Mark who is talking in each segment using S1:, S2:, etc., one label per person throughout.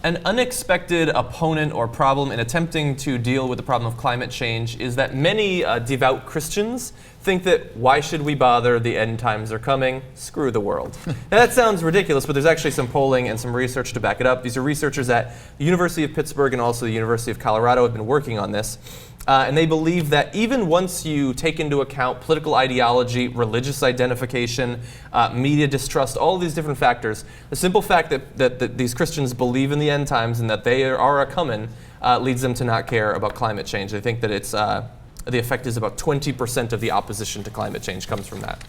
S1: An unexpected opponent or problem in attempting to deal with the problem of climate change is that many devout Christians think that why should we bother, the end times are coming, screw the world. Now that sounds ridiculous, but there's actually some polling and some research to back it up. These are researchers at the University of Pittsburgh and also the University of Colorado have been working on this. And they believe that even once you take into account political ideology, religious identification, media distrust, all these different factors, the simple fact that these Christians believe in the end times and that they are a-coming leads them to not care about climate change. They think that it's the effect is about 20% of the opposition to climate change comes from that.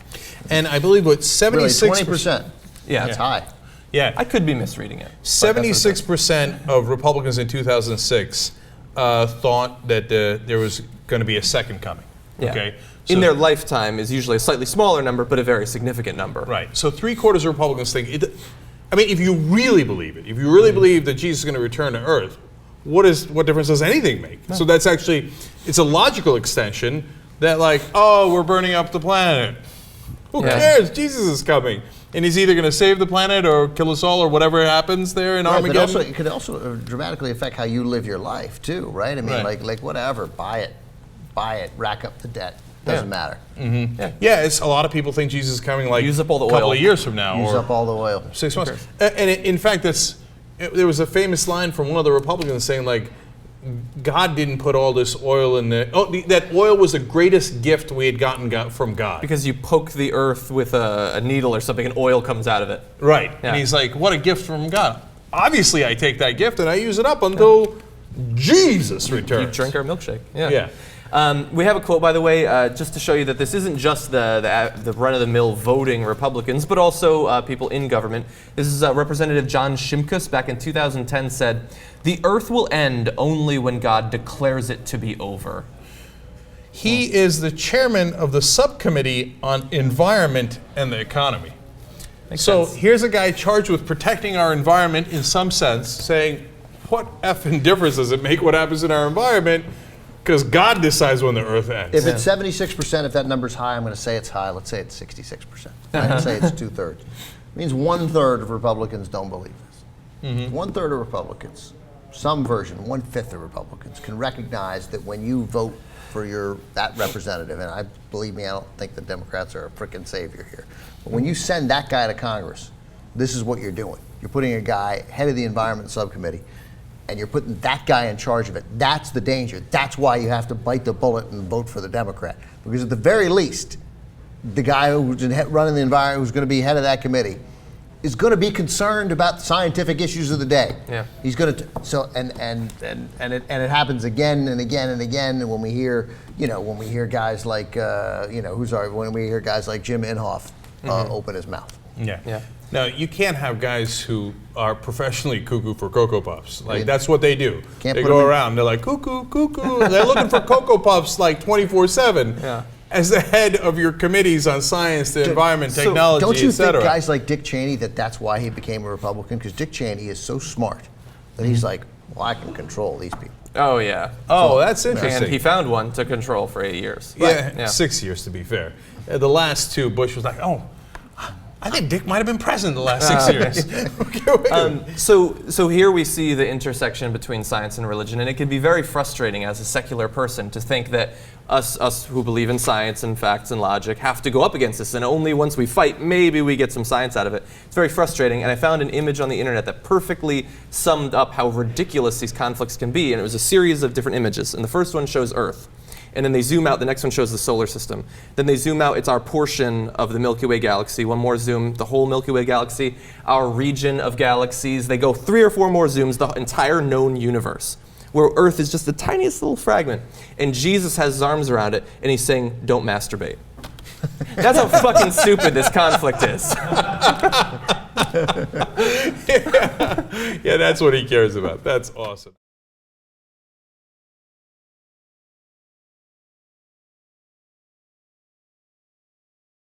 S2: And I believe what 76%.
S3: Really, 20%.
S1: Yeah,
S3: That's high.
S2: Yeah,
S1: I could be misreading it.
S2: 76% of Republicans in 2006 thought that there was going to be a second coming.
S1: Yeah.
S2: Okay,
S1: in their lifetime is usually a slightly smaller number, but a very significant number.
S2: Right. So 3/4 of Republicans think it. I mean, if you really believe it, if you really believe that Jesus is going to return to Earth, what difference does anything make? No. So that's actually, it's a logical extension that, like, oh, we're burning up the planet. Who cares? Jesus is coming. And he's either going to save the planet or kill us all or whatever happens there in Armageddon.
S3: But it could also dramatically affect how you live your life too, right? I mean, like whatever, buy it, rack up the debt. Doesn't matter.
S2: Mm-hmm. Yeah, it's a lot of people think Jesus is coming like
S1: use up all the
S2: a couple
S1: oil.
S2: Of years from now.
S3: Use up all the oil.
S2: 6 months. And in fact, there was a famous line from one of the Republicans saying, like, God didn't put all this oil in that oil was the greatest gift we had gotten from God.
S1: Because you poke the earth with a needle or something and oil comes out of it.
S2: Right. Yeah. And he's like, what a gift from God. Obviously, I take that gift and I use it up until Jesus returns.
S1: You drink our milkshake.
S2: Yeah.
S1: We have a quote, by the way, just to show you that this isn't just the run-of-the-mill voting Republicans, but also people in government. This is Representative John Shimkus back in 2010 said, "The earth will end only when God declares it to be over."
S2: He is the chairman of the subcommittee on environment and the economy.
S1: Makes
S2: so
S1: sense.
S2: Here's a guy charged with protecting our environment in some sense, saying, what effing difference does it make what happens in our environment? Because God decides when the earth ends.
S3: If it's 76%, if that number's high, I'm going to say it's high. Let's say it's 66%. I'm going to say it's 2/3. It means 1/3 of Republicans don't believe this. 1/3 of Republicans, some version, 1/5 of Republicans can recognize that when you vote for that representative, and believe me, I don't think the Democrats are a frickin' savior here, but when you send that guy to Congress, this is what you're doing. You're putting a guy head of the Environment Subcommittee, and you're putting that guy in charge of it. That's the danger. That's why you have to bite the bullet and vote for the Democrat. Because at the very least, the guy who's running the environment, who's going to be head of that committee, is going to be concerned about the scientific issues of the day.
S1: Yeah.
S3: He's going to and it happens again and again and again. And when we hear guys like when we hear guys like Jim Inhofe open his mouth.
S2: Yeah. Now, you can't have guys who are professionally cuckoo for Cocoa Puffs. Like, that's what they do. They go around, they're like, cuckoo, cuckoo. They're looking for Cocoa Puffs like 24/7.
S1: Yeah.
S2: As the head of your committees on science, the environment, technology,
S3: don't you
S2: etc.
S3: think guys like Dick Cheney, that's why he became a Republican? Because Dick Cheney is so smart that he's like, well, I can control these people.
S1: Oh, yeah.
S2: Oh, that's interesting.
S1: And he found one to control for 8 years.
S2: Yeah, 6 years to be fair. The last two, Bush was like, oh, I think Dick might have been president the last 6 years.
S1: So here we see the intersection between science and religion, and it can be very frustrating as a secular person to think that us who believe in science and facts and logic have to go up against this, and only once we fight, maybe we get some science out of it. It's very frustrating, and I found an image on the internet that perfectly summed up how ridiculous these conflicts can be, and it was a series of different images, and the first one shows Earth. And then they zoom out, the next one shows the solar system. Then they zoom out, it's our portion of the Milky Way galaxy. One more zoom, the whole Milky Way galaxy, our region of galaxies. They go 3 or 4 more zooms, the entire known universe, where Earth is just the tiniest little fragment. And Jesus has his arms around it, and he's saying, don't masturbate. That's how fucking stupid this conflict is.
S2: Yeah, that's what he cares about. That's awesome.